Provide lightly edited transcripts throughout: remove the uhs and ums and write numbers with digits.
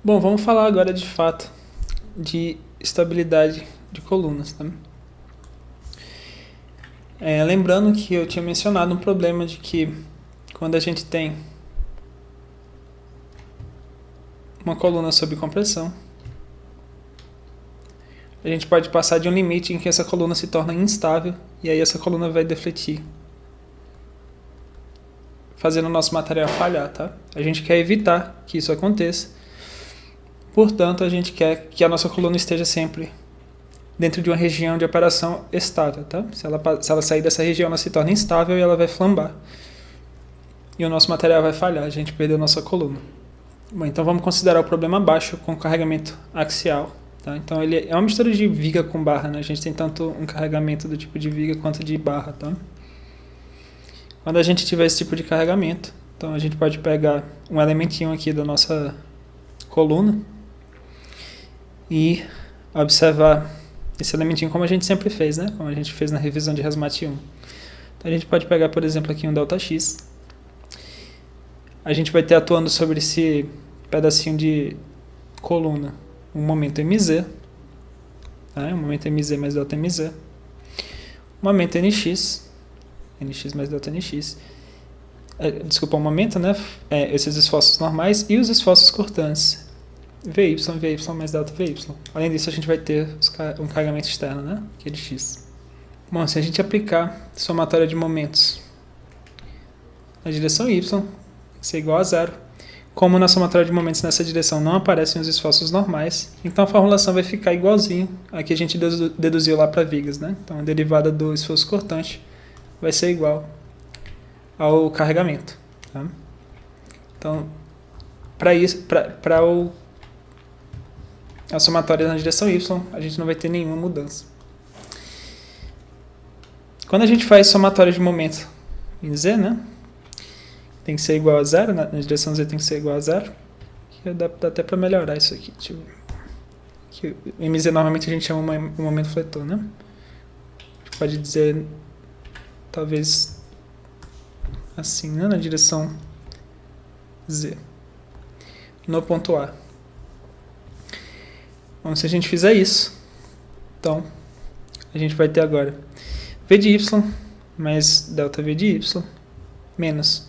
Bom, vamos falar agora de fato de estabilidade de colunas. Tá? Lembrando que eu tinha mencionado um problema de que quando a gente tem uma coluna sob compressão, a gente pode passar de um limite em que essa coluna se torna instável e aí essa coluna vai defletir, fazendo o nosso material falhar. Tá? A gente quer evitar que isso aconteça, portanto a gente quer que a nossa coluna esteja sempre dentro de uma região de operação estável. Tá? Se ela sair dessa região, ela se torna instável e ela vai flambar. E o nosso material vai falhar, a gente perdeu a nossa coluna. Bom, então vamos considerar o problema baixo com carregamento axial. Tá? Então ele é uma mistura de viga com barra. Né? A gente tem tanto um carregamento do tipo de viga quanto de barra. Tá? Quando a gente tiver esse tipo de carregamento, então a gente pode pegar um elementinho aqui da nossa coluna e observar esse elementinho como a gente sempre fez, né? Como a gente fez na revisão de Resmat 1. Então a gente pode pegar, por exemplo, aqui um ΔX. A gente vai ter atuando sobre esse pedacinho de coluna um momento MZ, tá? Um momento MZ mais ΔMZ, um momento NX, NX mais ΔNX, desculpa, um momento, né? Esses esforços normais e os esforços cortantes, VY mais ΔVY. Além disso, a gente vai ter um carregamento externo, né? Que é de X. Bom, se a gente aplicar somatória de momentos na direção Y, tem que ser igual a zero. Como na somatória de momentos nessa direção não aparecem os esforços normais, então a formulação vai ficar igualzinho a que a gente deduziu lá para vigas, né? Então a derivada do esforço cortante vai ser igual ao carregamento. Tá? Então, para a somatória na direção Y, a gente não vai ter nenhuma mudança. Quando a gente faz somatória de momento em Z, né? Tem que ser igual a zero, na direção Z tem que ser igual a zero. Dá até para melhorar isso aqui. Tipo, que MZ normalmente a gente chama um momento fletor, né? A gente pode dizer, talvez, assim, né? Na direção Z. No ponto A. Bom, se a gente fizer isso, então, a gente vai ter agora V de Y mais ΔV de Y menos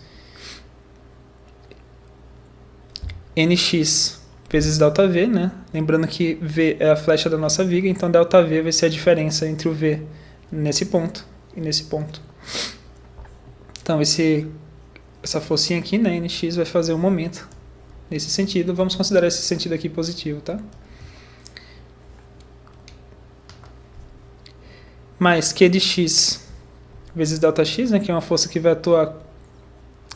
NX vezes ΔV, né? Lembrando que V é a flecha da nossa viga, então ΔV vai ser a diferença entre o V nesse ponto e nesse ponto. Então, essa forcinha aqui, né, NX, vai fazer um momento nesse sentido. Vamos considerar esse sentido aqui positivo, tá? Mais Q de X vezes ΔX, né, que é uma força que vai atuar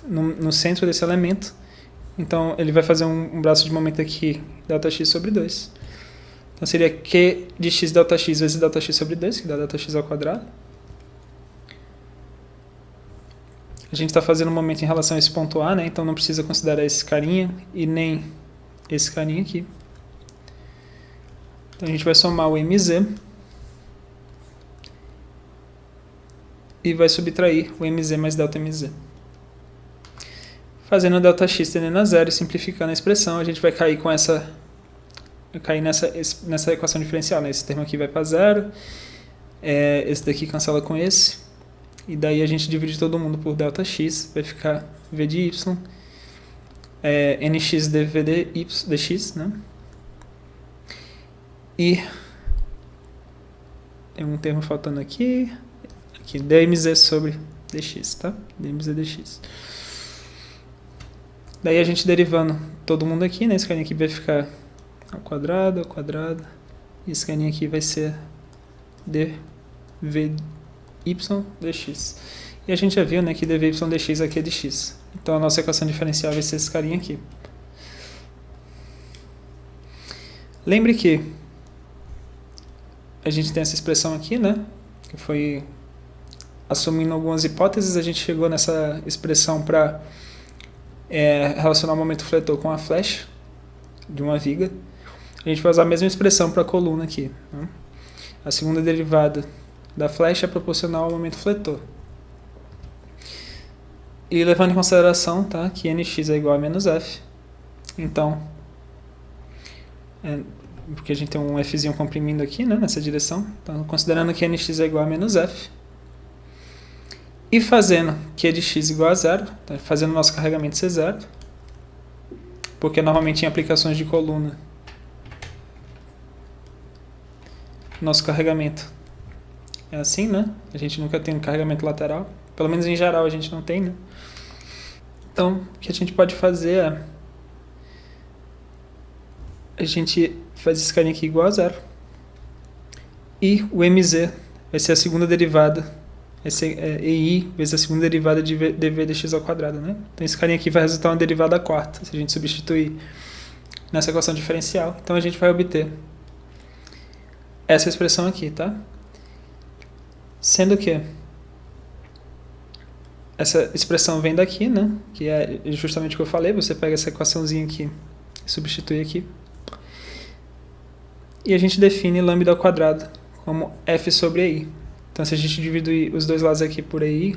no centro desse elemento. Então, ele vai fazer um braço de momento aqui, ΔX sobre 2. Então, seria Q de X ΔX vezes ΔX sobre 2, que dá ΔX ao quadrado. A gente está fazendo um momento em relação a esse ponto A, né? Então, não precisa considerar esse carinha e nem esse carinha aqui. Então, a gente vai somar o MZ e vai subtrair o MZ mais ΔMZ. Fazendo o ΔX tendendo a zero e simplificando a expressão, a gente vai cair com nessa equação diferencial. Né? Esse termo aqui vai para zero, esse daqui cancela com esse, e daí a gente divide todo mundo por ΔX, vai ficar V de Y, NX dV dx, né? E tem um termo faltando aqui dmz sobre dx, tá? dmz dx. Daí a gente derivando todo mundo aqui, né? Esse carinha aqui vai ficar ao quadrado, e esse carinha aqui vai ser dvy dx. E a gente já viu, né, que dvy dx aqui é de x. Então a nossa equação diferencial vai ser esse carinha aqui. Lembre que a gente tem essa expressão aqui, né? Que foi assumindo algumas hipóteses, a gente chegou nessa expressão para relacionar o momento fletor com a flecha de uma viga. A gente vai usar a mesma expressão para a coluna aqui. Né? A segunda derivada da flecha é proporcional ao momento fletor. E levando em consideração, tá, que nx é igual a menos f, então porque a gente tem um fzinho comprimindo aqui, né, nessa direção. Então, considerando que nx é igual a menos f, e fazendo q de x igual a zero, tá, fazendo o nosso carregamento ser zero, porque normalmente em aplicações de coluna, nosso carregamento é assim, né? A gente nunca tem um carregamento lateral, pelo menos em geral a gente não tem, né? Então, o que a gente pode fazer é, a gente faz esse carinha aqui igual a zero, e o mz vai ser a segunda derivada, vai ser EI vezes a segunda derivada de dv dx ao quadrado, né? Então esse carinha aqui vai resultar uma derivada quarta, se a gente substituir nessa equação diferencial. Então a gente vai obter essa expressão aqui, tá? Sendo que essa expressão vem daqui, né? Que é justamente o que eu falei, você pega essa equaçãozinha aqui e substitui aqui. E a gente define lambda ao quadrado como f sobre EI. Então, se a gente dividir os dois lados aqui por EI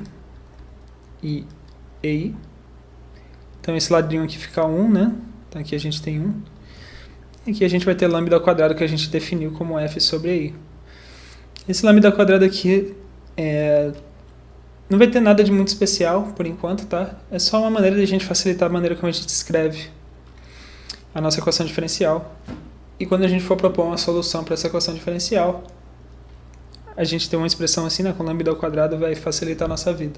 e EI, então esse ladinho aqui fica 1, né? Então aqui a gente tem 1. E aqui a gente vai ter lambda ao quadrado que a gente definiu como f sobre EI. Esse lambda ao quadrado aqui não vai ter nada de muito especial por enquanto, tá? É só uma maneira de a gente facilitar a maneira como a gente escreve a nossa equação diferencial. E quando a gente for propor uma solução para essa equação diferencial, a gente tem uma expressão assim, né, com lambda ao quadrado, vai facilitar a nossa vida.